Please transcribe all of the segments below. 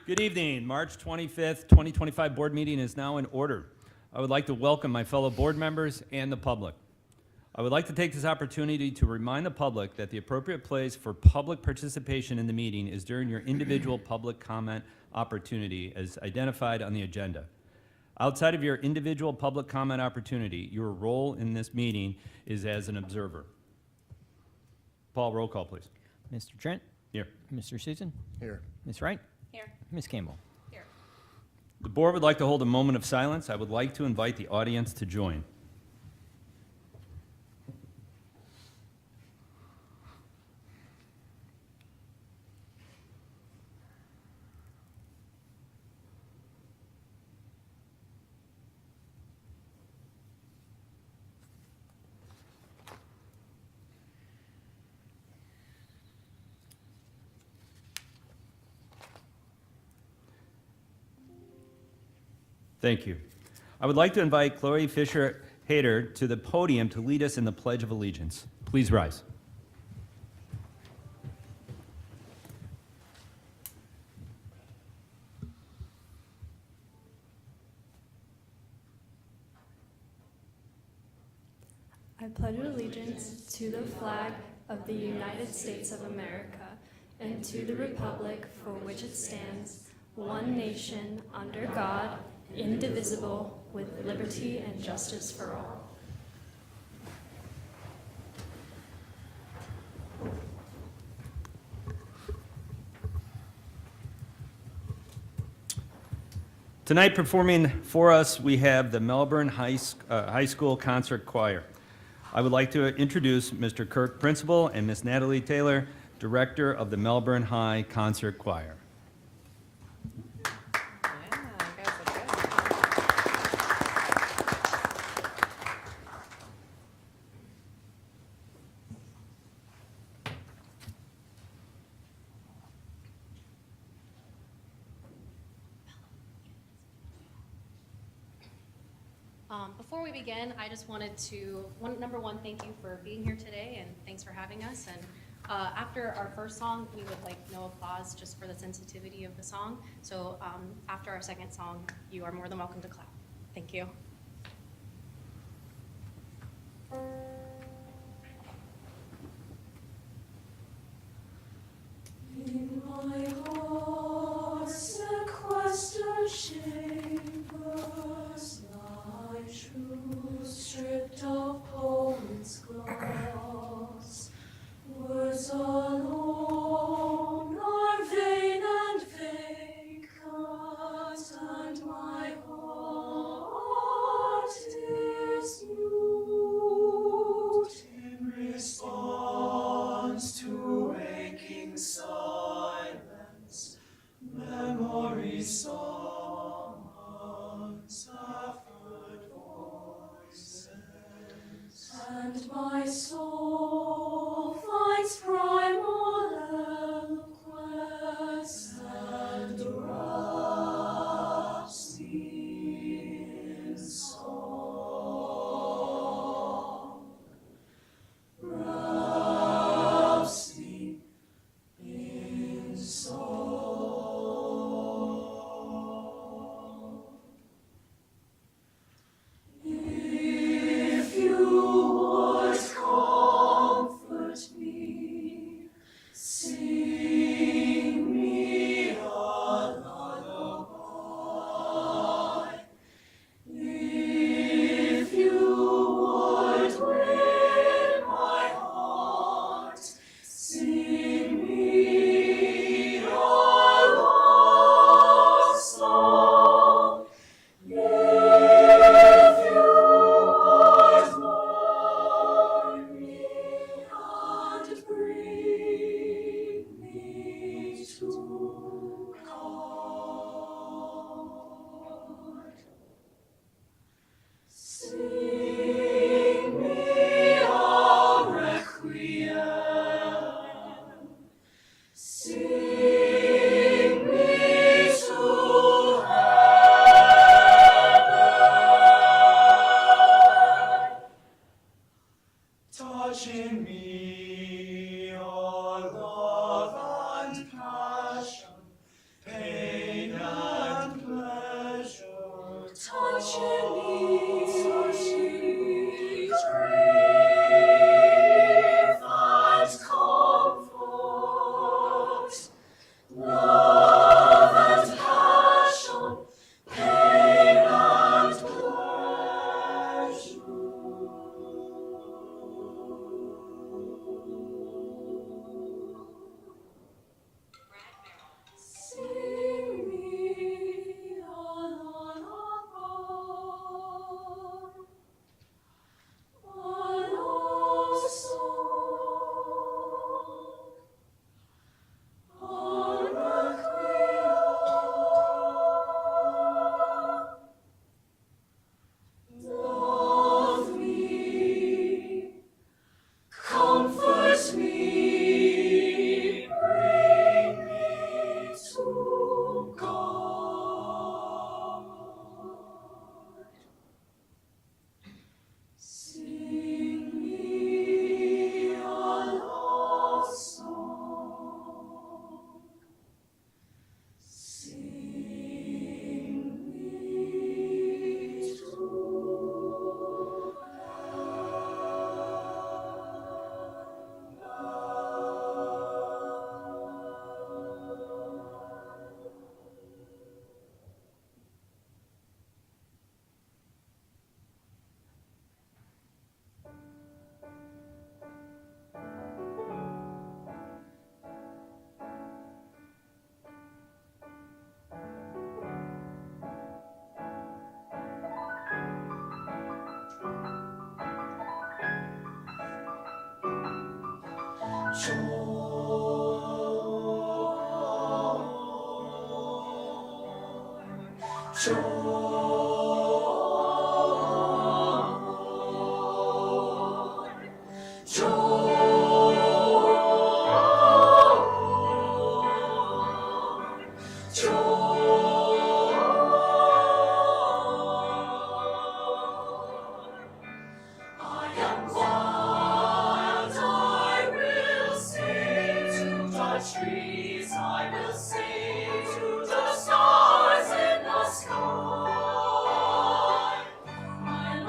Good evening. March 25th, 2025 board meeting is now in order. I would like to welcome my fellow board members and the public. I would like to take this opportunity to remind the public that the appropriate place for public participation in the meeting is during your individual public comment opportunity as identified on the agenda. Outside of your individual public comment opportunity, your role in this meeting is as an observer. Paul, roll call, please. Mr. Trent? Here. Mr. Susan? Here. Ms. Wright? Here. Ms. Campbell? Here. The board would like to hold a moment of silence. I would like to invite the audience to join. Thank you. I would like to invite Chloe Fisher-Hayter to the podium to lead us in the Pledge of Allegiance. Please rise. I pledge allegiance to the flag of the United States of America and to the republic for which it stands, one nation, under God, indivisible, with liberty and justice for all. Tonight performing for us, we have the Melbourne High School Concert Choir. I would like to introduce Mr. Kirk Principal and Ms. Natalie Taylor, Director of the Melbourne High Concert Choir. Before we begin, I just wanted to, number one, thank you for being here today, and thanks for having us. And after our first song, we would like no applause just for the sensitivity of the song. So after our second song, you are more than welcome to clap. Thank you. In my heart, sequestered chambers, lie true, stripped of poet's gloss. Words alone are vain and vacant, and my heart is mute in response to waking silence, memory songs, effort voices, and my soul finds primal eloquence and wraps in song. Wraps in song. Trees, I will sing to the stars in the sky. My Lord,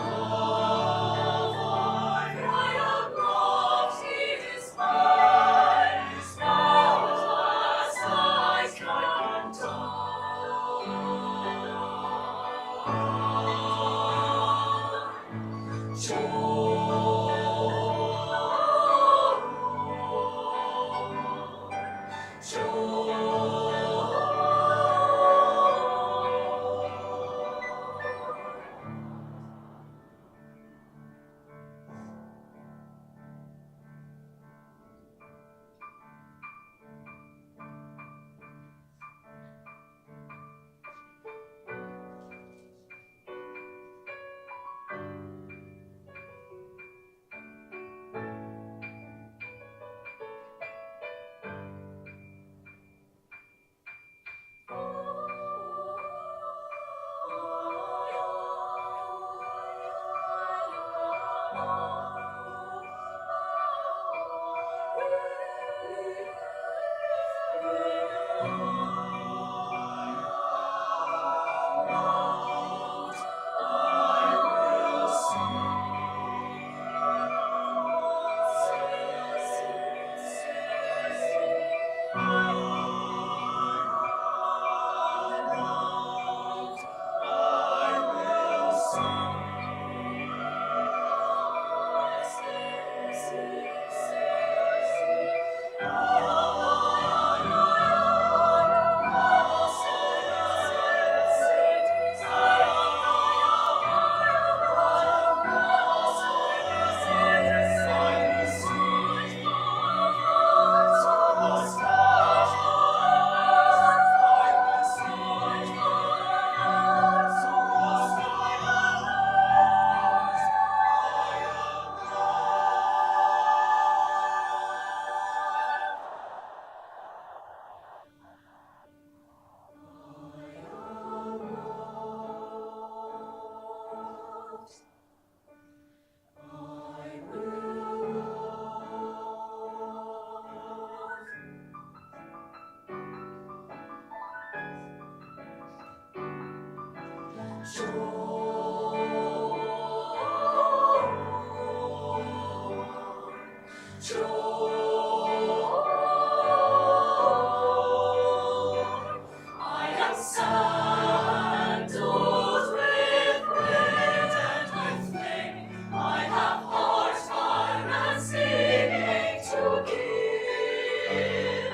I am loved, He is mine. Now at last I can die. I am sandaled with red and with flame. I have heart, fire, and singing to give.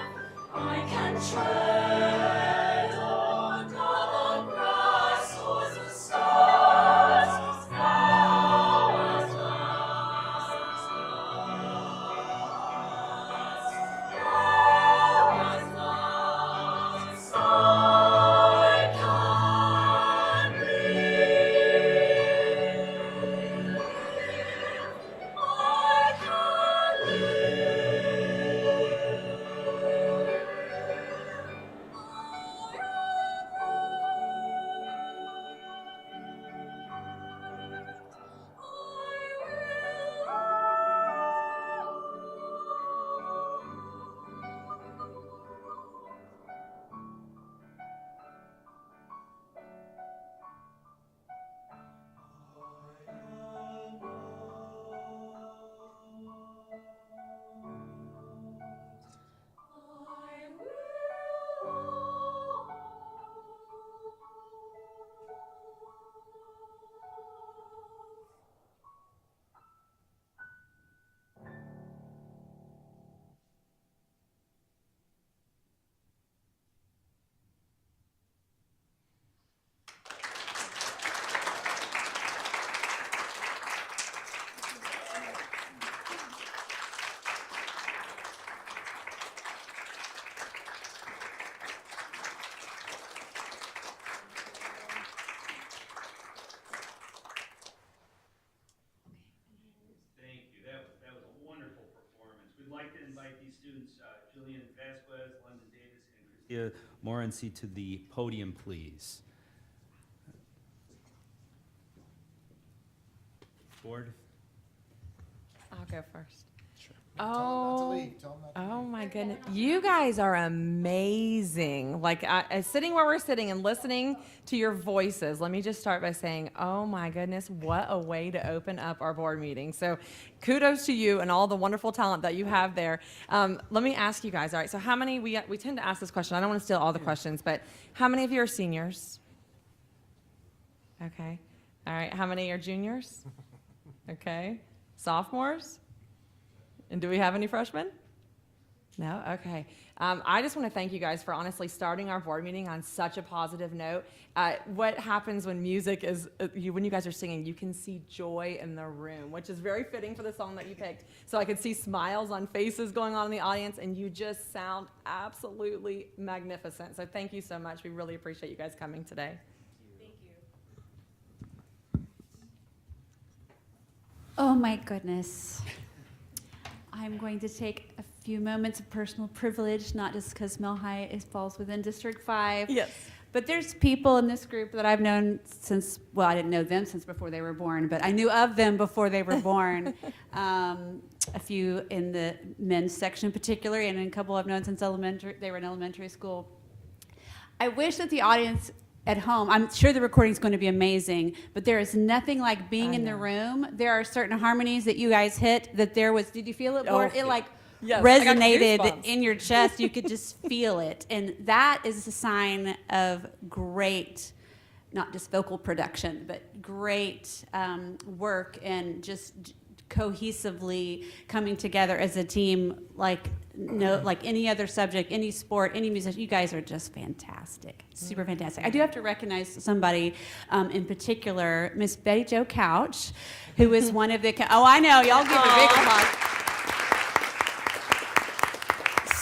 I can tread on the grass or the stars. Now at last, now at last, I can live. I can live. these students, Julian Vasquez, London Davis, and Christia Morency to the podium, please. Board? I'll go first. Sure. Tell them not to leave. Tell them not to Oh leave. my goodness. You guys are amazing. Like, sitting where we're sitting and listening to your voices, let me just start by saying, oh my goodness, what a way to open up our board meeting. So kudos to you and all the wonderful talent that you have there. Let me ask you guys, all right, so how many, we tend to ask this question. I don't want to steal all the questions, but how many of you are seniors? Okay. All right. How many are juniors? Okay. Sophomores? And do we have any freshmen? No? Okay. I just want to thank you guys for honestly starting our board meeting on such a positive note. What happens when music is, when you guys are singing, you can see joy in the room, which is very fitting for the song that you picked. So I could see smiles on faces going on in the audience, and you just sound absolutely magnificent. So thank you so much. We really appreciate you guys coming today. Oh my goodness. I'm going to take a few moments of personal privilege, not just because Mill High falls within District 5. Yes. But there's people in this group that I've known since, well, I didn't know them since before they were born, but I knew of them before they were born. A few in the men's section particularly, and a couple I've known since they were in elementary school. I wish that the audience at home, I'm sure the recording is going to be amazing, but there is nothing like being in the room. There are certain harmonies that you guys hit that there was, did you feel it, Bort? It like yes, I got resonated goosebumps. in your chest. You could just feel it. And that is a sign of great, not just vocal production, but great work and just cohesively coming together as a team like any other subject, any sport, any music. You guys are just fantastic, super fantastic. I do have to recognize somebody in particular, Miss Betty Jo Couch, who is one of the, oh I know, y'all give a big applause.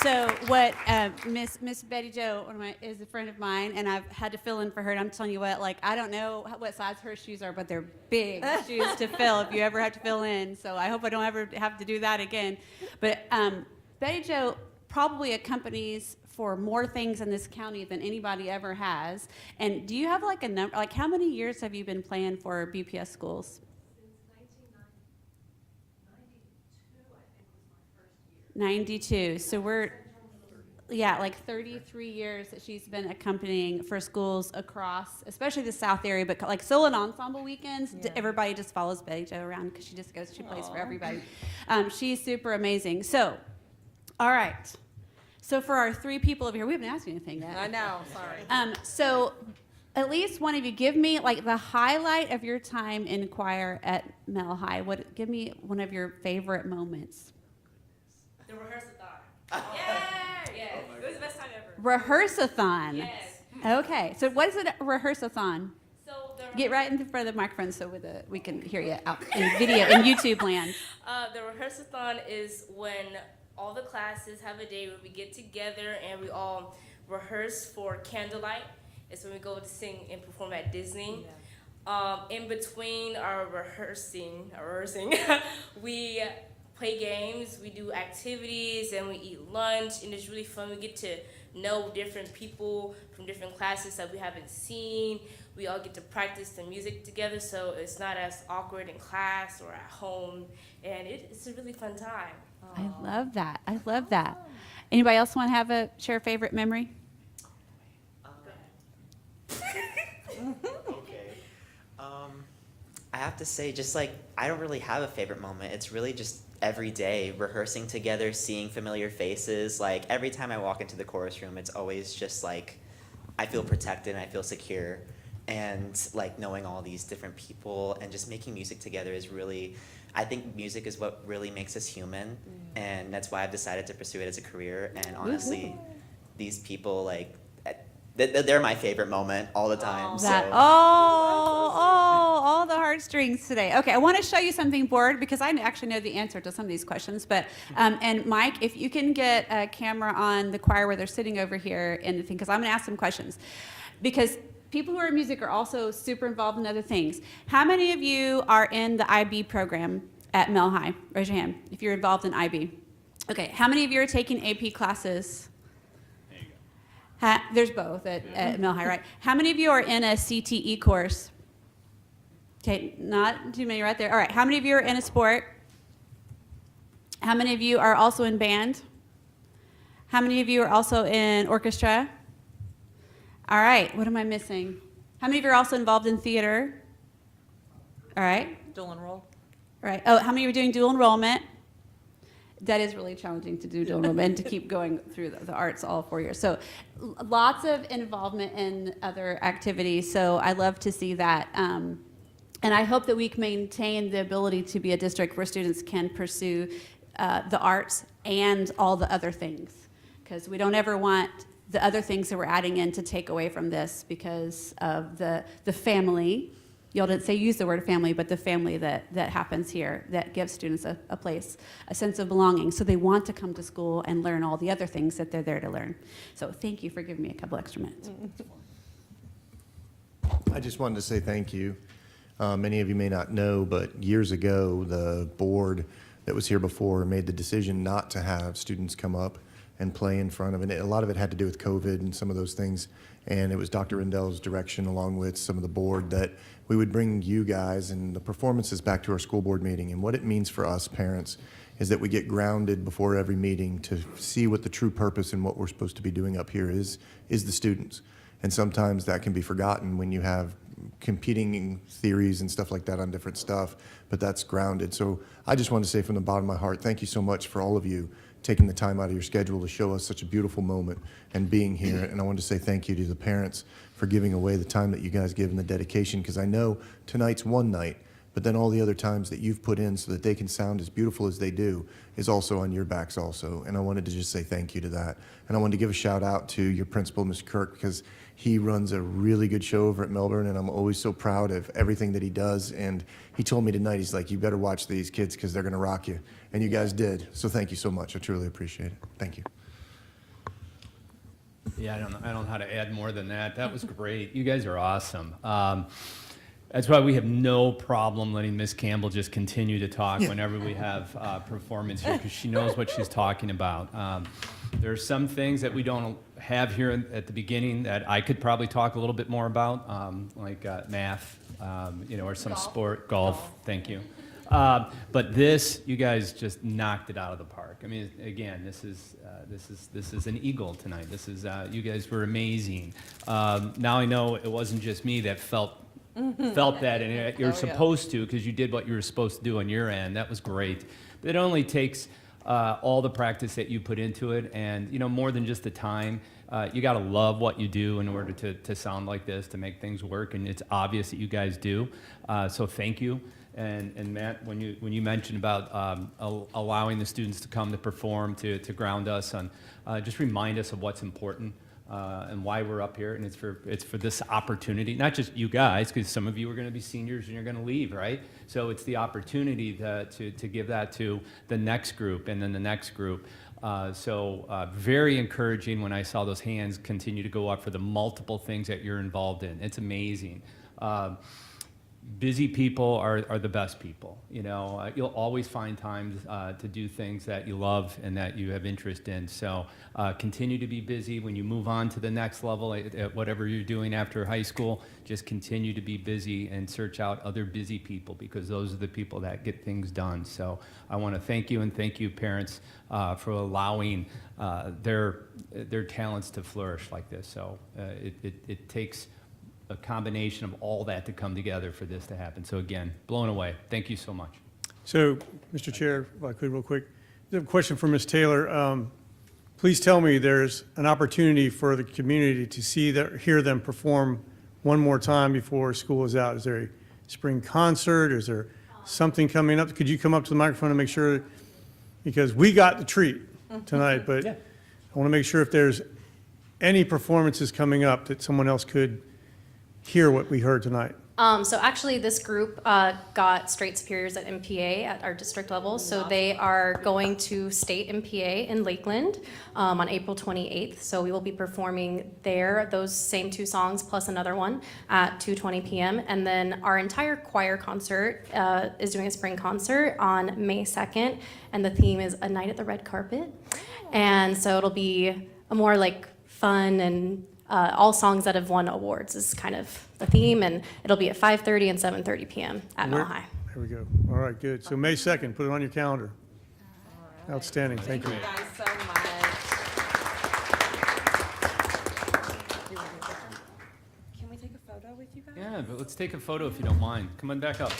So what Miss Betty Jo is a friend of mine, and I've had to fill in for her. And I'm telling you what, like I don't know what size her shoes are, but they're big shoes to fill if you ever have to fill in. So I hope I don't ever have to do that again. But Betty Jo probably accompanies for more things in this county than anybody ever has. And do you have like a number? Like how many years have you been playing for BPS schools? 92. So we're, yeah, like 33 years that she's been accompanying for schools across, especially the South area, but like solo and ensemble weekends, everybody just follows Betty Jo around because she just goes, she plays for everybody. She's super amazing. So, all right. So for our three people over here, we haven't asked you anything yet. I know, sorry. So at least one of you, give me like the highlight of your time in choir at Mel High. Give me one of your favorite moments. The rehearsathon. Yay! Yes. It was the best time ever. Rehearsathon. Yes. Okay. So what is a rehearsathon? So the Get right in front of the microphone so we can hear you out in video in YouTube land. The rehearsathon is when all the classes have a day where we get together and we all rehearse for candlelight. It's when we go to sing and perform at Disney. In between our rehearsing, we play games, we do activities, and we eat lunch, and it's really fun. We get to know different people from different classes that we haven't seen. We all get to practice the music together, so it's not as awkward in class or at home, and it's a really fun time. I love that. I love that. Anybody else want to share a favorite memory? Okay. I have to say, just like, I don't really have a favorite moment. It's really just every day rehearsing together, seeing familiar faces. Like, every time I walk into the chorus room, it's always just like, I feel protected and I feel secure. And like knowing all these different people and just making music together is really, I think music is what really makes us human. And that's why I've decided to pursue it as a career. And honestly, these people, like, they're my favorite moment all the time. All the heartstrings today. Okay, I want to show you something, Board, because I actually know the answer to some of these questions. But and Mike, if you can get a camera on the choir where they're sitting over here, and because I'm going to ask them questions, because people who are in music are also super involved in other things. How many of you are in the IB program at Mel High? Raise your hand if you're involved in IB. Okay, how many of you are taking AP classes? There you go. There's both at Mill High, right? How many of you are in a CTE course? Okay, not too many right there. All right, how many of you are in a sport? How many of you are also in band? How many of you are also in orchestra? All right, what am I missing? How many of you are also involved in theater? All right. Dual enroll. All right. Oh, how many of you are doing dual enrollment? That is really challenging to do dual enrollment and to keep going through the arts all 4 years. So lots of involvement in other activities. So I love to see that. And I hope that we can maintain the ability to be a district where students can pursue the arts and all the other things. Because we don't ever want the other things that we're adding in to take away from this because of the family. Y'all didn't say use the word family, but the family that happens here that gives students a place, a sense of belonging. So they want to come to school and learn all the other things that they're there to learn. So thank you for giving me a couple extra minutes. I just wanted to say thank you. Many of you may not know, but years ago, the board that was here before made the decision not to have students come up and play in front of it. A lot of it had to do with COVID and some of those things. And it was Dr. Rendell's direction, along with some of the board, that we would bring you guys and the performances back to our school board meeting. And what it means for us parents is that we get grounded before every meeting to see what the true purpose and what we're supposed to be doing up here is the students. And sometimes that can be forgotten when you have competing theories and stuff like that on different stuff, but that's grounded. So I just want to say from the bottom of my heart, thank you so much for all of you taking the time out of your schedule to show us such a beautiful moment and being here. And I want to say thank you to the parents for giving away the time that you guys give and the dedication, because I know tonight's one night, but then all the other times that you've put in so that they can sound as beautiful as they do is also on your backs also. And I wanted to just say thank you to that. And I wanted to give a shout out to your principal, Mr. Kirk, because he runs a really good show over at Melbourne, and I'm always so proud of everything that he does. And he told me tonight, he's like, you better watch these kids because they're going to rock you. And you guys did. So thank you so much. I truly appreciate it. Thank you. Yeah, I don't know how to add more than that. That was great. You guys are awesome. That's why we have no problem letting Miss Campbell just continue to talk whenever we have performance here, because she knows what she's talking about. There are some things that we don't have here at the beginning that I could probably talk a little bit more about, like math, or some sport, golf. Thank you. But this, you guys just knocked it out of the park. I mean, again, this is an eagle tonight. This is you guys were amazing. Now I know it wasn't just me that felt that, and you're supposed to, because you did what you were supposed to do on your end. That was great. But it only takes all the practice that you put into it, and more than just the time. You got to love what you do in order to sound like this, to make things work, and it's obvious that you guys do. So thank you. And Matt, when you mentioned about allowing the students to come to perform, to ground us on, just remind us of what's important. And why we're up here, and it's for this opportunity, not just you guys, because some of you are going to be seniors and you're going to leave, right? So it's the opportunity to give that to the next group and then the next group. So very encouraging when I saw those hands continue to go up for the multiple things that you're involved in. It's amazing. Busy people are the best people. You'll always find time to do things that you love and that you have interest in. So continue to be busy. When you move on to the next level at whatever you're doing after high school, just continue to be busy and search out other busy people, because those are the people that get things done. So I want to thank you, and thank you, parents, for allowing their talents to flourish like this. So it takes a combination of all that to come together for this to happen. So again, blown away. Thank you so much. So, Mr. Chair, if I could real quick, I have a question for Ms. Taylor. Please tell me there's an opportunity for the community to hear them perform one more time before school is out. Is there a spring concert? Is there something coming up? Could you come up to the microphone and make sure, because we got the treat tonight, but I want to make sure if there's any performances coming up that someone else could hear what we heard tonight. So actually, this group got straight superiors at MPA at our district level. So they are going to state MPA in Lakeland on April 28th. So we will be performing there, those same 2 songs plus another one at 2:20 p.m. And then our entire choir concert is doing a spring concert on May 2nd. And the theme is A Night at the Red Carpet. And so it'll be a more like fun and all songs that have won awards is kind of the theme, and it'll be at 5:30 and 7:30 p.m. at Mile High. There we go. All right, good. So May 2nd, put it on your calendar. Outstanding, thank you. Thank you guys so much. Can we take a photo with you guys? Yeah, but let's take a photo if you don't mind. Come on back up.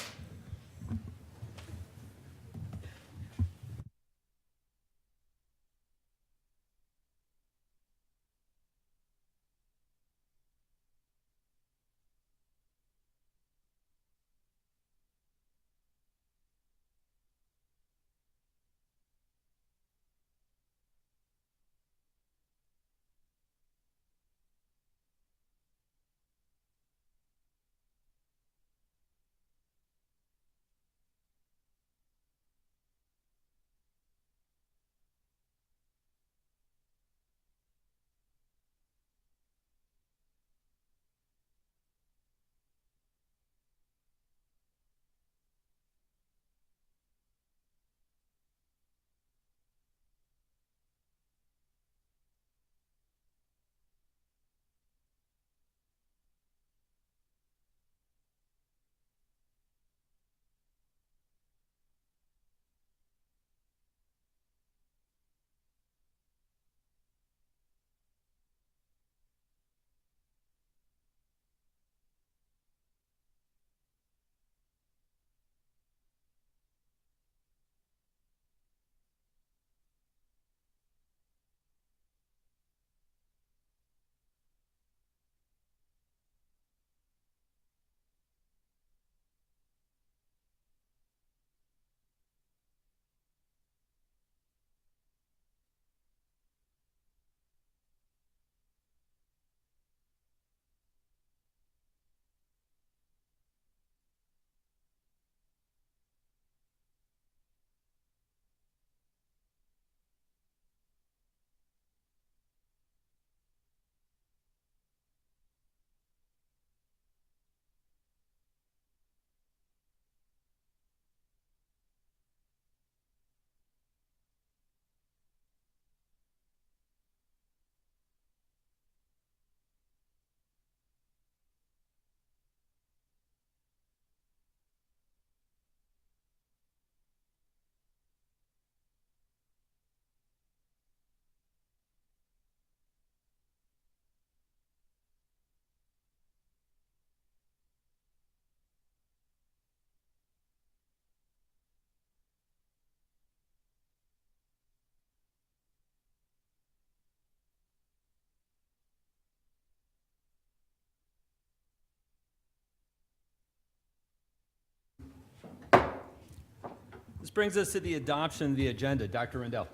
This brings us to the adoption of the agenda. Dr. Rendell.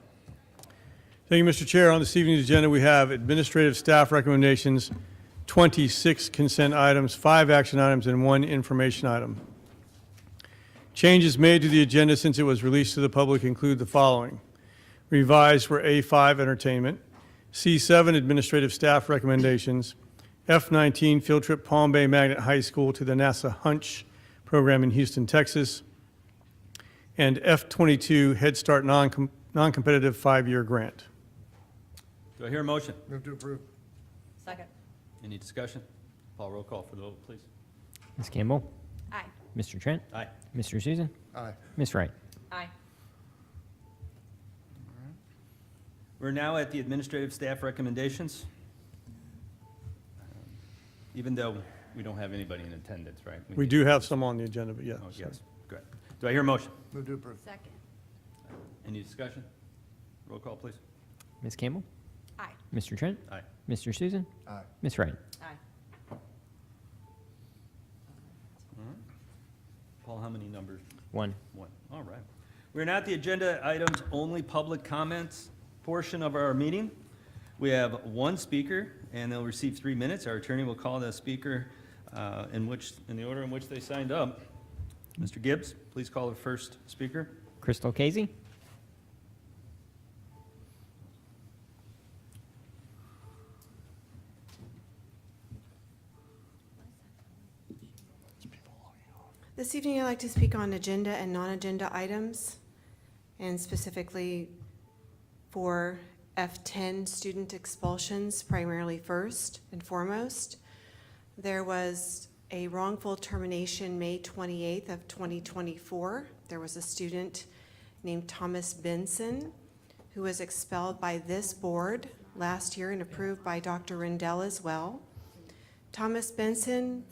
Thank you, Mr. Chair. On this evening's agenda, we have administrative staff recommendations, 26 consent items, 5 action items, and 1 information item. Changes made to the agenda since it was released to the public include the following. Revised were A5, entertainment, C7, administrative staff recommendations, F19, field trip Palm Bay Magnet High School to the NASA Hunch program in Houston, Texas, and F22, Head Start non-competitive 5-year grant. Do I hear a motion? Move to approve. Second. Any discussion? Paul, roll call for the vote, please. Ms. Campbell, Aye. Mr. Trent, Aye. Mr. Susan, Aye. Ms. Wright. Aye. We're now at the administrative staff recommendations. Even though we don't have anybody in attendance, right? We do have some on the agenda, but yeah. Oh, sorry. yes, good. Do I hear a motion? Move to approve. Second. Any discussion? Roll call, please. Ms. Campbell, Aye. Mr. Trent, Aye. Mr. Susan, Aye. Ms. Wright. Aye. Paul, how many numbers? 1. One. All right. We're now at the agenda items only public comments portion of our meeting. We have 1 speaker, and they'll receive 3 minutes. Our attorney will call the speaker in the order in which they signed up. Mr. Gibbs, please call the first speaker. Crystal Casey. This evening, I'd like to speak on agenda and non-agenda items, and specifically for F10 student expulsions, primarily first and foremost. There was a wrongful termination May 28th of 2024. There was a student named Thomas Benson who was expelled by this board last year and approved by Dr. Rendell as well. Thomas Benson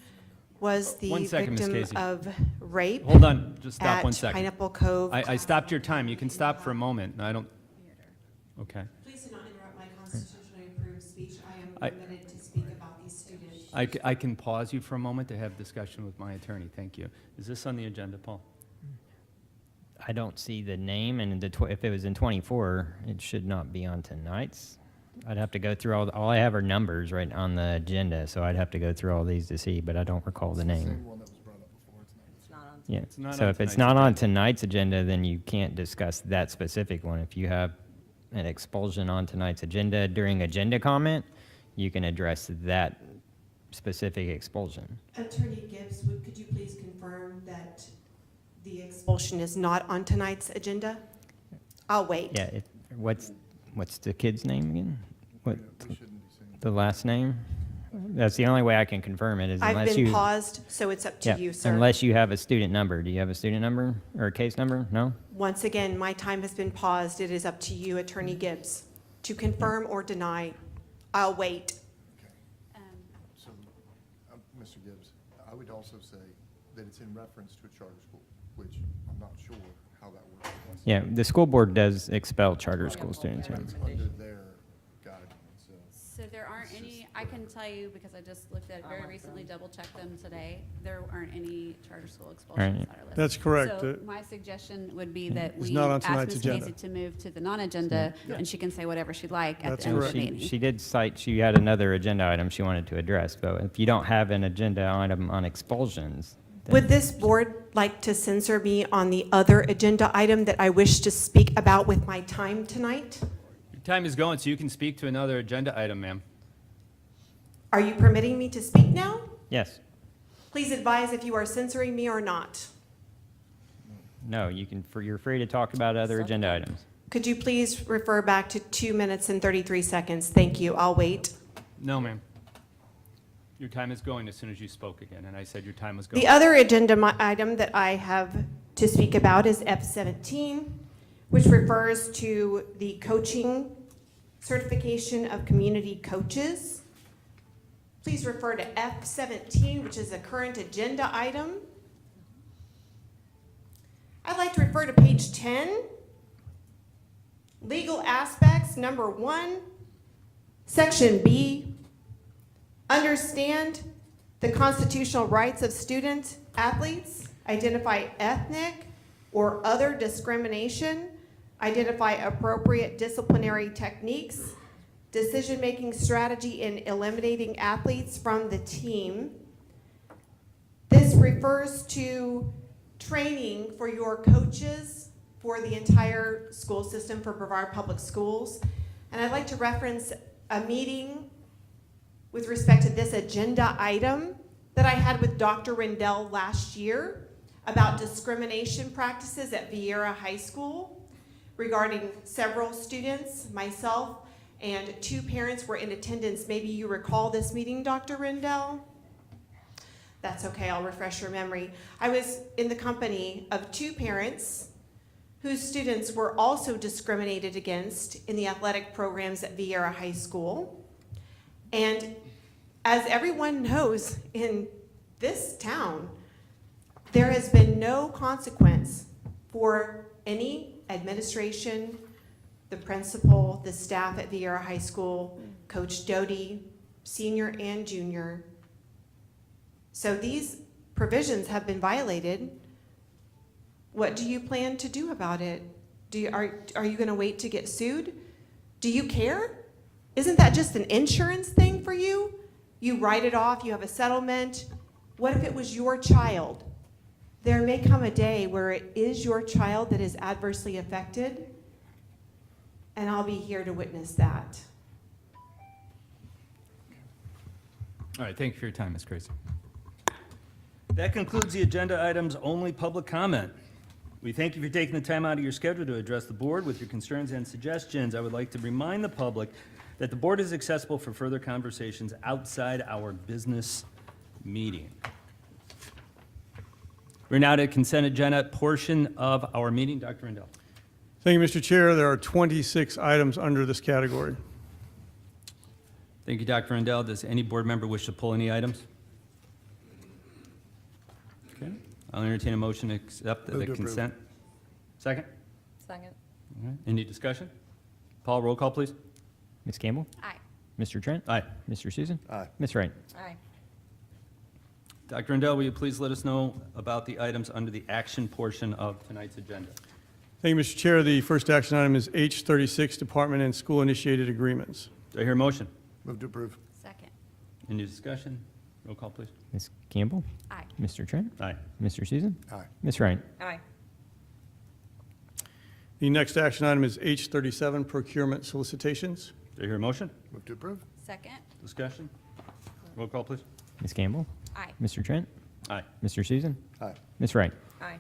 was the 1 second, Ms. victim Casey. of rape Hold on, just stop at 1 second. Pineapple Cove. I stopped your time. You can stop for a moment. I don't, okay. Please do not interrupt my constitutionally approved speech. I I- am permitted to speak about these students. I can pause you for a moment to have discussion with my attorney. Thank you. Is this on the agenda, Paul? I don't see the name, and if it was in 24, it should not be on tonight's. I'd have to go through all I have are numbers right on the agenda, so I'd have to go through all these to see, but I don't recall the name. Yeah, It's not so on if it's tonight's not on agenda. tonight's agenda, then you can't discuss that specific one. If you have an expulsion on tonight's agenda during agenda comment, you can address that specific expulsion. Attorney Gibbs, could you please confirm that the expulsion is not on tonight's agenda? I'll wait. Yeah, what's the kid's name again? What, the last name? That's the only way I can confirm it is I've unless been you. paused, so it's up to Yeah, you, sir. unless you have a student number. Do you have a student number or a case number? No? Once again, my time has been paused. It is up to you, Attorney Gibbs, to confirm or deny. I'll wait. So, Mr. Gibbs, I would also say that it's in reference to a charter school, which I'm not sure how that works. Yeah, the school board does expel charter school students. Yeah. It's under their guidelines, so. So there aren't any, I can tell you, because I just looked at it very recently, double-checked them today, there aren't any charter school expulsions Right. that are listed. That's correct. So my suggestion would be that It's we not on ask tonight's Ms. agenda. Casey to move to the non-agenda, and she can say whatever she'd like at That's the end of correct. the She, meeting. she did cite she had another agenda item she wanted to address, but if you don't have an agenda item on expulsions, then Would this board like to censor me on the other agenda item that I wish to speak about with my time tonight? Your time is going, so you can speak to another agenda item, ma'am. Are you permitting me to speak now? yes, Please advise if you are censoring me or not. no, you're free to talk about other agenda items. Could you please refer back to 2 minutes and 33 seconds? Thank you. I'll wait. No, ma'am. Your time is going as soon as you spoke again, and I said your time was going. The other agenda item that I have to speak about is F17, which refers to the coaching certification of community coaches. Please refer to F17, which is a current agenda item. I'd like to refer to page 10, legal aspects, number 1, section B. Understand the constitutional rights of student athletes, identify ethnic or other discrimination, identify appropriate disciplinary techniques, decision-making strategy in eliminating athletes from the team. This refers to training for your coaches for the entire school system for Brevard Public Schools. And I'd like to reference a meeting with respect to this agenda item that I had with Dr. Rendell last year about discrimination practices at Vieira High School regarding several students, myself, and 2 parents were in attendance. Maybe you recall this meeting, Dr. Rendell? That's okay, I'll refresh your memory. I was in the company of 2 parents whose students were also discriminated against in the athletic programs at Vieira High School. And as everyone knows in this town, there has been no consequence for any administration, the principal, the staff at Vieira High School, Coach Doty, senior and junior. So these provisions have been violated. What do you plan to do about it? Are you going to wait to get sued? Do you care? Isn't that just an insurance thing for you? You write it off, you have a settlement, What if it was your child? There may come a day where it is your child that is adversely affected, and I'll be here to witness that. All right, thank you for your time, Ms. Gracie. That concludes the agenda items only public comment. We thank you for taking the time out of your schedule to address the board with your concerns and suggestions. I would like to remind the public that the board is accessible for further conversations outside our business meeting. We're now to consent agenda portion of our meeting. Dr. Rendell. Thank you, Mr. Chair. There are 26 items under this category. Thank you, Dr. Rendell. Does any board member wish to pull any items? Okay, I'll entertain a motion to accept the Move to approve. consent. Second? Second. All right, any discussion? Paul, roll call, please. Ms. Campbell? Aye. Mr. Trent? Aye. Mr. Susan? Aye. Ms. Wright? Aye. Dr. Rendell, will you please let us know about the items under the action portion of tonight's agenda? Thank you, Mr. Chair. The first action item is H36, Department and School Initiated Agreements. Do I hear a motion? Move to approve. Second. Any discussion? Roll call, please. Ms. Campbell? Aye. Mr. Trent? Aye. Mr. Susan? Aye. Ms. Wright? Aye. The next action item is H37, Procurement Solicitations. Do I hear a motion? Move to approve. Second. Discussion? Roll call, please. Ms. Campbell? Aye. Mr. Trent? Aye. Mr. Susan? Aye. Ms. Wright? Aye.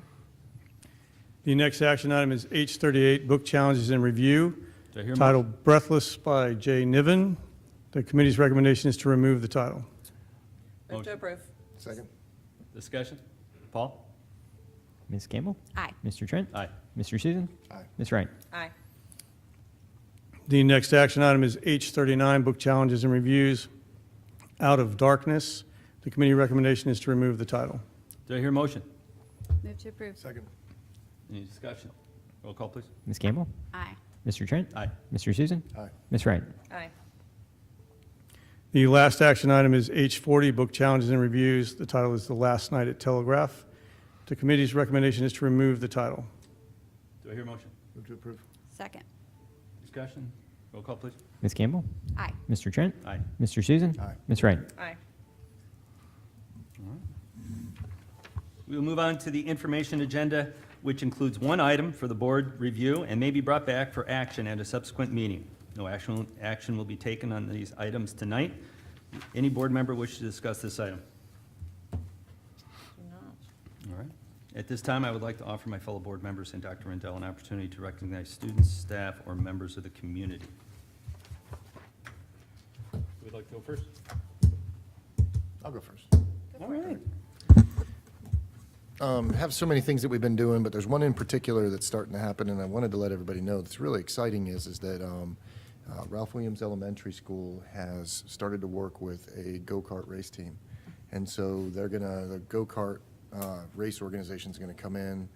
The next action item is H38, Book Challenges and Review, Do I hear a motion? titled Breathless by Jay Niven. The committee's recommendation is to remove the title. Move to Motion. approve. Second. Discussion? Paul? Ms. Campbell? Aye. Mr. Trent? Aye. Mr. Susan? Aye. Ms. Wright? Aye. The next action item is H39, Book Challenges and Reviews, Out of Darkness. The committee recommendation is to remove the title. Do I hear a motion? Move to approve. Second. Any discussion? Roll call, please. Ms. Campbell? Aye. Mr. Trent? Aye. Mr. Susan? Aye. Ms. Wright? Aye. The last action item is H40, Book Challenges and Reviews. The title is The Last Night at Telegraph. The committee's recommendation is to remove the title. Do I hear a motion? Move to approve. Second. Discussion? Roll call, please. Ms. Campbell? Aye. Mr. Trent? Aye. Mr. Susan? Aye. Ms. Wright? Aye. We will move on to the information agenda, which includes one item for the board review and may be brought back for action at a subsequent meeting. No action will be taken on these items tonight. Any board member wish to discuss this item? All right. At this time, I would like to offer my fellow board members and Dr. Rendell an opportunity to recognize students, staff, or members of the community. Who would like to go first? I'll go first. All right. Have so many things that we've been doing, but there's one in particular that's starting to happen, and I wanted to let everybody know that's really exciting is that Ralph Williams Elementary School has started to work with a go-kart race team. And so the go-kart race organization's gonna come in,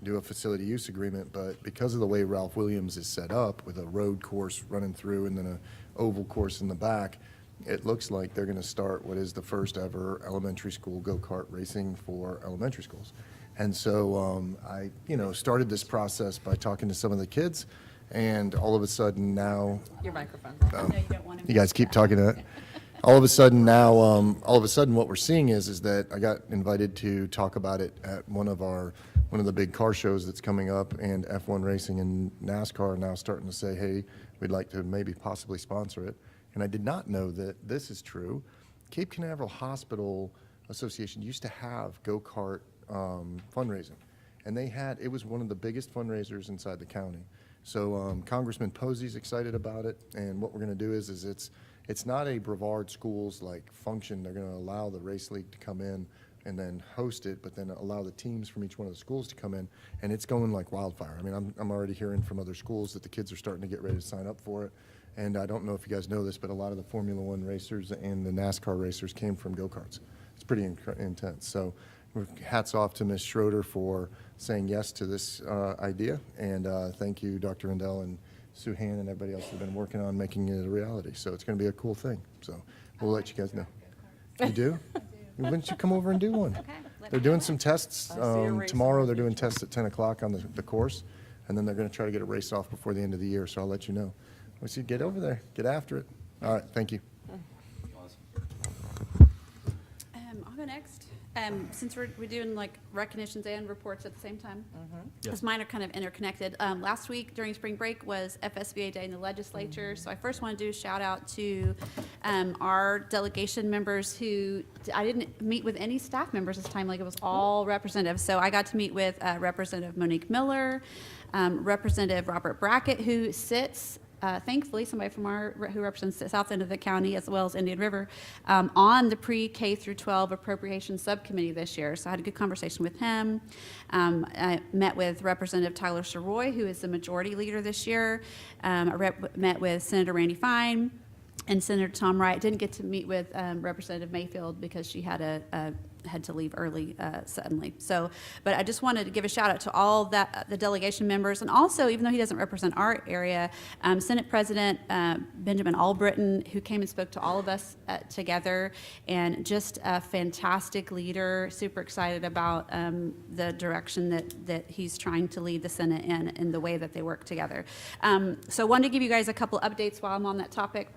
do a facility use agreement, but because of the way Ralph Williams is set up with a road course running through and then a oval course in the back, it looks like they're gonna start what is the first ever elementary school go-kart racing for elementary schools. And so I, started this process by talking to some of the kids, and all of a sudden now, Your microphone. No, you don't want to. you guys keep talking to it. All of a sudden now, what we're seeing is that I got invited to talk about it at one of the big car shows that's coming up, and F1 Racing and NASCAR are now starting to say, hey, we'd like to maybe possibly sponsor it. And I did not know that this is true. Cape Canaveral Hospital Association used to have go-kart fundraising, and it was one of the biggest fundraisers inside the county. So Congressman Posey's excited about it, and what we're going to do is it's not a Brevard Schools like function. They're going to allow the race league to come in and then host it, but then allow the teams from each one of the schools to come in, and it's going like wildfire. I mean, I'm already hearing from other schools that the kids are starting to get ready to sign up for it. And I don't know if you guys know this, but a lot of the Formula One racers and the NASCAR racers came from go-karts. It's pretty intense. So hats off to Ms. Schroeder for saying yes to this idea. And thank you, Dr. Rendell and Suhan and everybody else who've been working on making it a reality. So it's going to be a cool thing. So we'll let you guys know. You do? Why don't you come over and do one? Okay. let They're me doing know. some tests. I'll see you racing Tomorrow in the they're doing future. tests at 10 o'clock on the course. And then they're going to try to get a race off before the end of the year. So I'll let you know. Well, see, get over there, get after it. All right, thank you. I'll go next. Since we're doing like recognitions and reports at the same time, Mm-hmm. because mine are kind of interconnected. Last week during spring break was FSBA Day in the legislature, so I first want to do a shout out to our delegation members who, I didn't meet with any staff members this time, like it was all representatives. So I got to meet with Representative Monique Miller, Representative Robert Brackett, who sits thankfully, somebody from who represents the south end of the county as well as Indian River, on the pre-K through 12 appropriation subcommittee this year. So I had a good conversation with him. I met with Representative Tyler Soroy, who is the majority leader this year. I met with Senator Randy Fine and Senator Tom Wright. Didn't get to meet with Representative Mayfield because she had had to leave early suddenly. So, but I just wanted to give a shout out to all the delegation members, and also, even though he doesn't represent our area, Senate President Benjamin Albritton, who came and spoke to all of us together, and just a fantastic leader, super excited about the direction that he's trying to lead the Senate in the way that they work together. So I wanted to give you guys a couple updates while I'm on that topic.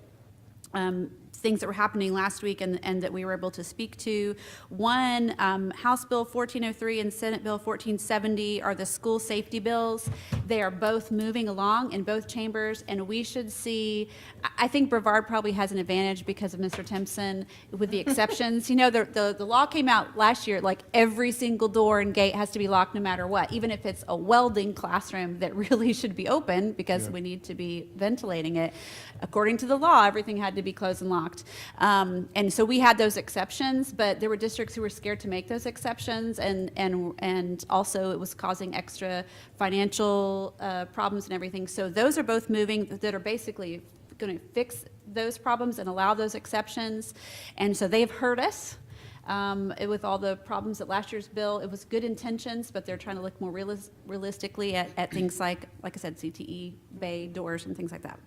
Things that were happening last week and that we were able to speak to. One, House Bill 1403 and Senate Bill 1470 are the school safety bills. They are both moving along in both chambers, and we should see, I think Brevard probably has an advantage because of Mr. Timpson, with the exceptions. You know, the law came out last year, like every single door and gate has to be locked no matter what, even if it's a welding classroom that really should be open because we need to be ventilating it. According to the law, everything had to be closed and locked. And so we had those exceptions, but there were districts who were scared to make those exceptions, and also it was causing extra financial problems and everything. So those are both moving, that are basically going to fix those problems and allow those exceptions. And so they've heard us. With all the problems at last year's bill, it was good intentions, but they're trying to look more realistically at things like I said, CTE, bay doors and things like that.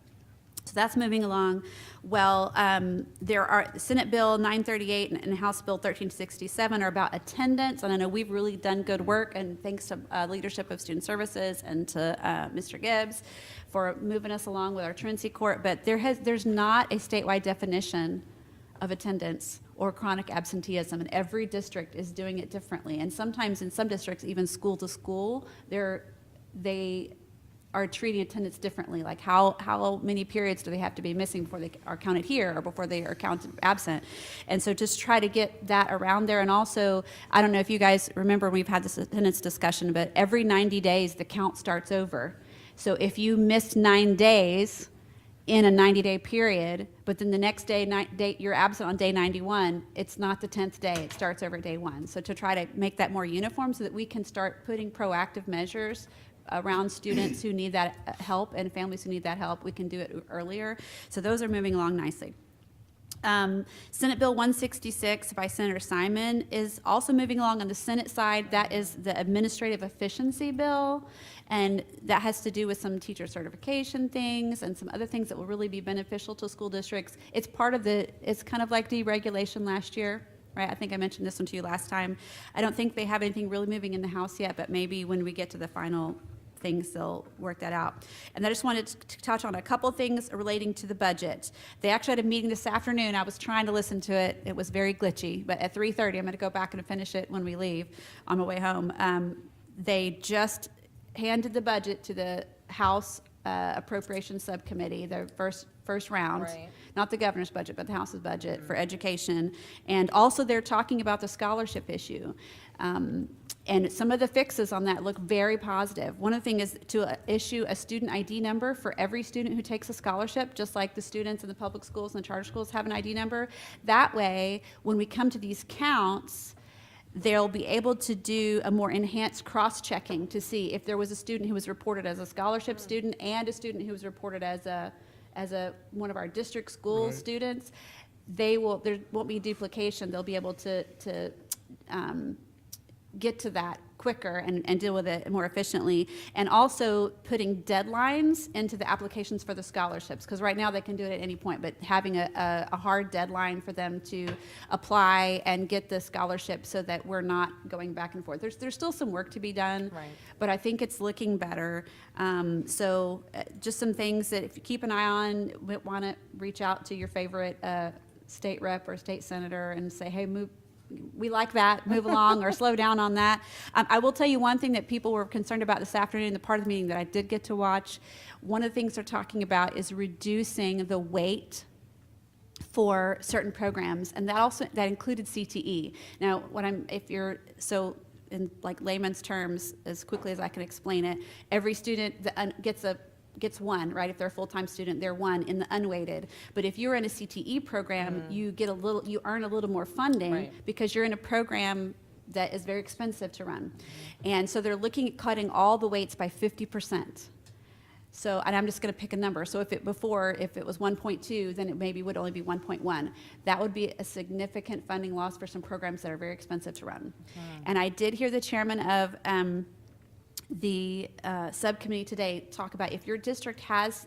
So that's moving along well. There are Senate Bill 938 and House Bill 1367 are about attendance, and I know we've really done good work, and thanks to leadership of Student Services and to Mr. Gibbs for moving us along with our truancy court, but there's not a statewide definition of attendance or chronic absenteeism, and every district is doing it differently. And sometimes in some districts, even school to school, they are treating attendance differently, like how many periods do they have to be missing before they are counted here or before they are counted absent. And so just try to get that around there. And also, I don't know if you guys remember, we've had this attendance discussion, but every 90 days the count starts over. So if you missed 9 days in a 90-day period, but then the next day you're absent on day 91, it's not the 10th day, it starts over day 1. So to try to make that more uniform so that we can start putting proactive measures around students who need that help and families who need that help, we can do it earlier. So those are moving along nicely. Senate Bill 166 by Senator Simon is also moving along on the Senate side. That is the administrative efficiency bill, and that has to do with some teacher certification things and some other things that will really be beneficial to school districts. It's it's kind of like deregulation last year. Right, I think I mentioned this one to you last time. I don't think they have anything really moving in the House yet, but maybe when we get to the final things, they'll work that out. And I just wanted to touch on a couple things relating to the budget. They actually had a meeting this afternoon. I was trying to listen to it. It was very glitchy, but at 3:30, I'm going to go back and finish it when we leave on my way home. They just handed the budget to the House Appropriations Subcommittee, their first round. Right. Not the governor's budget, but the House's budget for education. And also they're talking about the scholarship issue. And some of the fixes on that look very positive. One of the things is to issue a student ID number for every student who takes a scholarship, just like the students in the public schools and the charter schools have an ID number. That way, when we come to these counts, they'll be able to do a more enhanced cross-checking to see if there was a student who was reported as a scholarship student and a student who was reported as one of our district school students. There won't be duplication. They'll be able to get to that quicker and deal with it more efficiently, and also putting deadlines into the applications for the scholarships, because right now they can do it at any point, but having a hard deadline for them to apply and get the scholarship so that we're not going back and forth. There's still some work to be done, Right. but I think it's looking better. Just some things that if you keep an eye on, want to reach out to your favorite state rep or state senator and say, hey, we like that, move along or slow down on that. I will tell you one thing that people were concerned about this afternoon, the part of the meeting that I did get to watch. One of the things they're talking about is reducing the wait for certain programs, and that included CTE. Now, in like layman's terms, as quickly as I can explain it, every student gets one, right? If they're a full-time student, they're one in the unweighted. But if you're in a CTE program, you earn a little more funding Right. because you're in a program that is very expensive to run. And so they're looking at cutting all the weights by 50%. So, and I'm just going to pick a number. So if it was 1.2, then it maybe would only be 1.1. That would be a significant funding loss for some programs that are very expensive to run. And I did hear the chairman of the subcommittee today talk about if your district has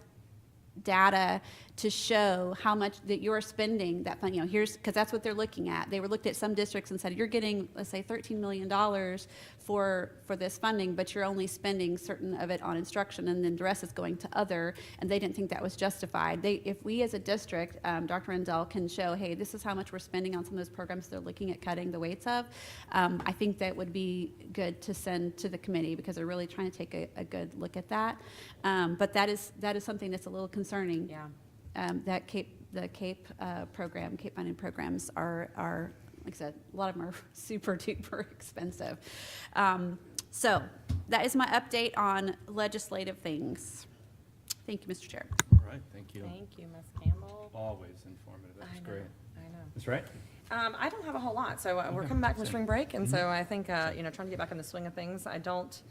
data to show how much that you're spending that fund, because that's what they're looking at. They were looked at some districts and said, you're getting, let's say, $13 million for this funding, but you're only spending certain of it on instruction, and then the rest is going to other, and they didn't think that was justified. If we as a district, Dr. Rendell can show, hey, this is how much we're spending on some of those programs they're looking at cutting the weights of, I think that would be good to send to the committee, because they're really trying to take a good look at that. But that is something that's a little concerning. Yeah. That the CAPE program, CAPE funding programs are, like I said, a lot of them are super duper expensive. So that is my update on legislative things. Thank you, Mr. Chair. All right, thank you. Thank you, Ms. Campbell. Always informative. That's I know, great. I know. That's right. I don't have a whole lot. So we're coming back from spring break, and so I think, trying to get back in the swing of things. I don't,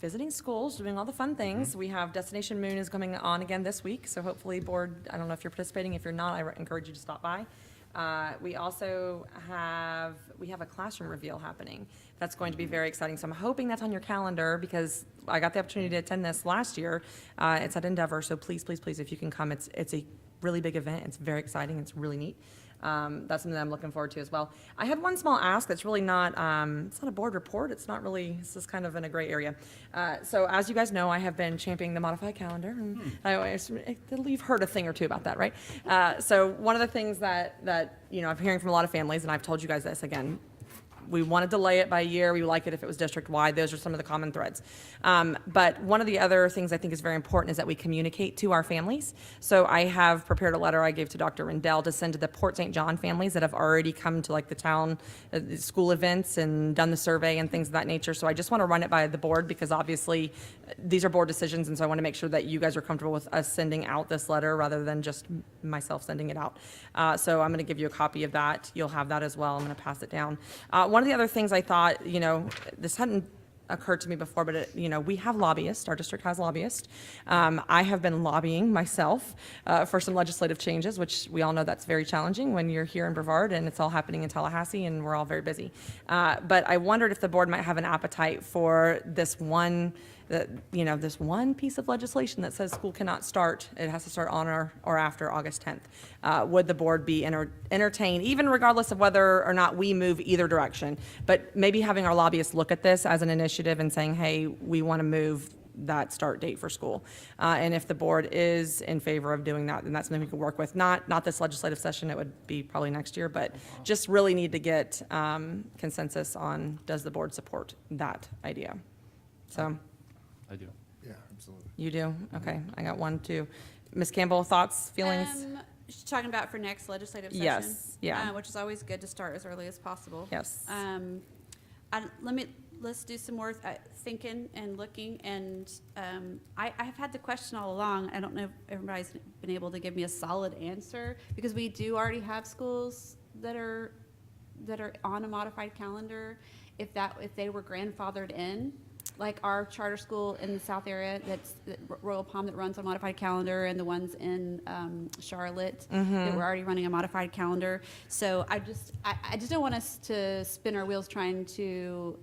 visiting schools, doing all the fun things. We have Destination Moon is coming on again this week, so hopefully board, I don't know if you're participating. If you're not, I encourage you to stop by. We also have a classroom reveal happening. That's going to be very exciting. So I'm hoping that's on your calendar, because I got the opportunity to attend this last year. It's at Endeavor, so please, please, please, if you can come, it's a really big event. It's very exciting. It's really neat. That's something that I'm looking forward to as well. I had one small ask that's really not, it's not a board report. It's not really, this is kind of in a gray area. So as you guys know, I have been championing the modified calendar, and you've heard a thing or two about that, right? So one of the things that I'm hearing from a lot of families, and I've told you guys this again, we want to delay it by a year. We would like it if it was district-wide. Those are some of the common threads. But one of the other things I think is very important is that we communicate to our families. So I have prepared a letter I gave to Dr. Rendell to send to the Port St. John families that have already come to like the town school events and done the survey and things of that nature. So I just want to run it by the board, because obviously these are board decisions, and so I want to make sure that you guys are comfortable with us sending out this letter rather than just myself sending it out. So I'm going to give you a copy of that. You'll have that as well. I'm going to pass it down. One of the other things I thought, this hadn't occurred to me before, but we have lobbyists. Our district has lobbyists. I have been lobbying myself for some legislative changes, which we all know that's very challenging when you're here in Brevard and it's all happening in Tallahassee and we're all very busy. But I wondered if the board might have an appetite for this one piece of legislation that says school cannot start, it has to start on or after August 10th. Would the board be entertained, even regardless of whether or not we move either direction, but maybe having our lobbyists look at this as an initiative and saying, hey, we want to move that start date for school. And if the board is in favor of doing that, then that's something we can work with. Not this legislative session, it would be probably next year, but just really need to get consensus on, does the board support that idea? So. I do. Yeah, absolutely. You do? Okay, I got one, too. Ms. Campbell, thoughts, feelings? She's talking about for next legislative session. Yes, yeah. Which is always good to start as early as possible. Yes. Let's do some more thinking and looking, and I've had the question all along. I don't know if everybody's been able to give me a solid answer, because we do already have schools that are on a modified calendar. If they were grandfathered in, like our charter school in the South area, that's Royal Palm, that runs on a modified calendar, and the ones in Charlotte that were already running a modified calendar. So I just don't want us to spin our wheels trying to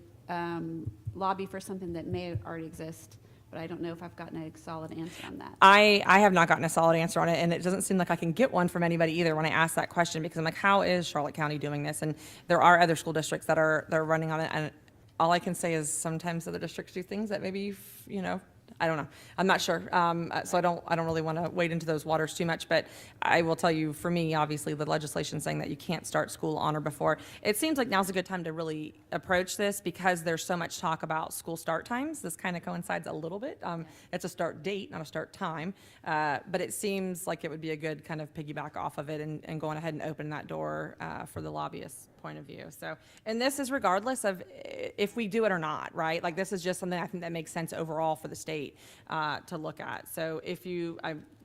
lobby for something that may already exist. But I don't know if I've gotten a solid answer on that. I have not gotten a solid answer on it, and it doesn't seem like I can get one from anybody either when I ask that question, because I'm like, how is Charlotte County doing this? And there are other school districts that are running on it, and all I can say is sometimes other districts do things that maybe, I don't know. I'm not sure. So I don't really want to wade into those waters too much, but I will tell you, for me, obviously, the legislation saying that you can't start school on or before, it seems like now's a good time to really approach this because there's so much talk about school start times. This kind of coincides a little bit. It's a start date, not a start time. But it seems like it would be a good kind of piggyback off of it and going ahead and open that door for the lobbyists' point of view. So, and this is regardless of if we do it or not, right? Like, this is just something I think that makes sense overall for the state to look at. So if you,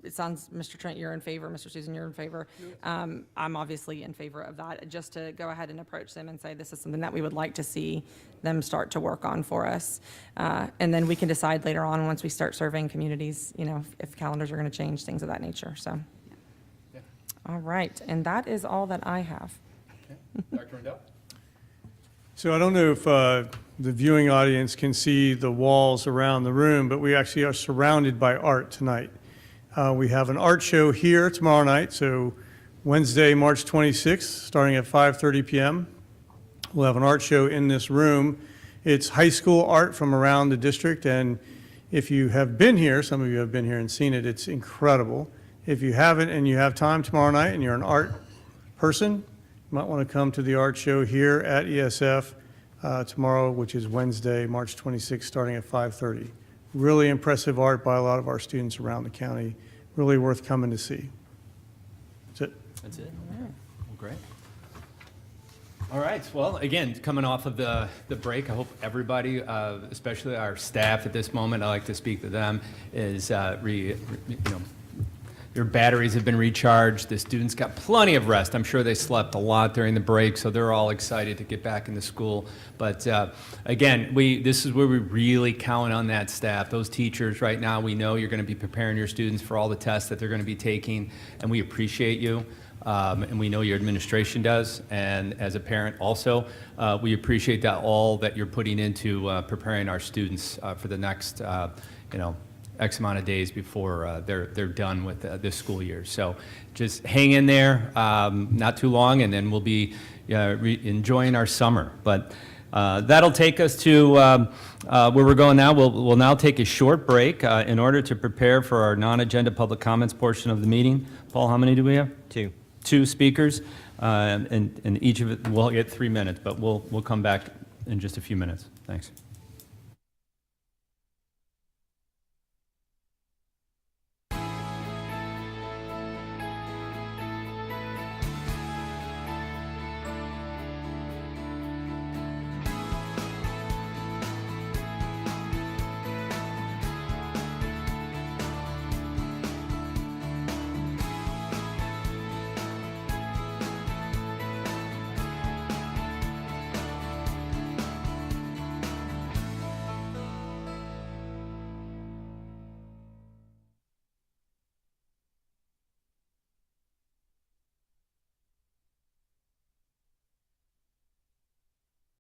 it sounds, Mr. Trent, you're in favor, Mr. Susan, you're in favor. I'm obviously in favor of that, just to go ahead and approach them and say, this is something that we would like to see them start to work on for us. And then we can decide later on, once we start surveying communities, you know, if calendars are going to change, things of that nature, so. Yeah. All right, and that is all that I have. Okay. Dr. Rendell? So I don't know if the viewing audience can see the walls around the room, but we actually are surrounded by art tonight. We have an art show here tomorrow night, so Wednesday, March 26th, starting at 5:30 p.m. We'll have an art show in this room. It's high school art from around the district, and if you have been here, some of you have been here and seen it, it's incredible. If you haven't and you have time tomorrow night and you're an art person, you might want to come to the art show here at ESF tomorrow, which is Wednesday, March 26th, starting at 5:30. Really impressive art by a lot of our students around the county. Really worth coming to see. That's it. That's it? Well, great. All right, well, again, coming off of the break, I hope everybody, especially our staff at this moment, I like to speak to them, is, your batteries have been recharged. The students got plenty of rest. I'm sure they slept a lot during the break, so they're all excited to get back into school. But again, this is where we really count on that staff. Those teachers right now, we know you're going to be preparing your students for all the tests that they're going to be taking, and we appreciate you. And we know your administration does, and as a parent also, we appreciate that all that you're putting into preparing our students for the next, X amount of days before they're done with this school year. So just hang in there, not too long, and then we'll be enjoying our summer. But that'll take us to where we're going now. We'll now take a short break in order to prepare for our non-agenda public comments portion of the meeting. Paul, how many do we have? Two speakers, and each of it, we'll get 3 minutes, but we'll come back in just a few minutes. Thanks.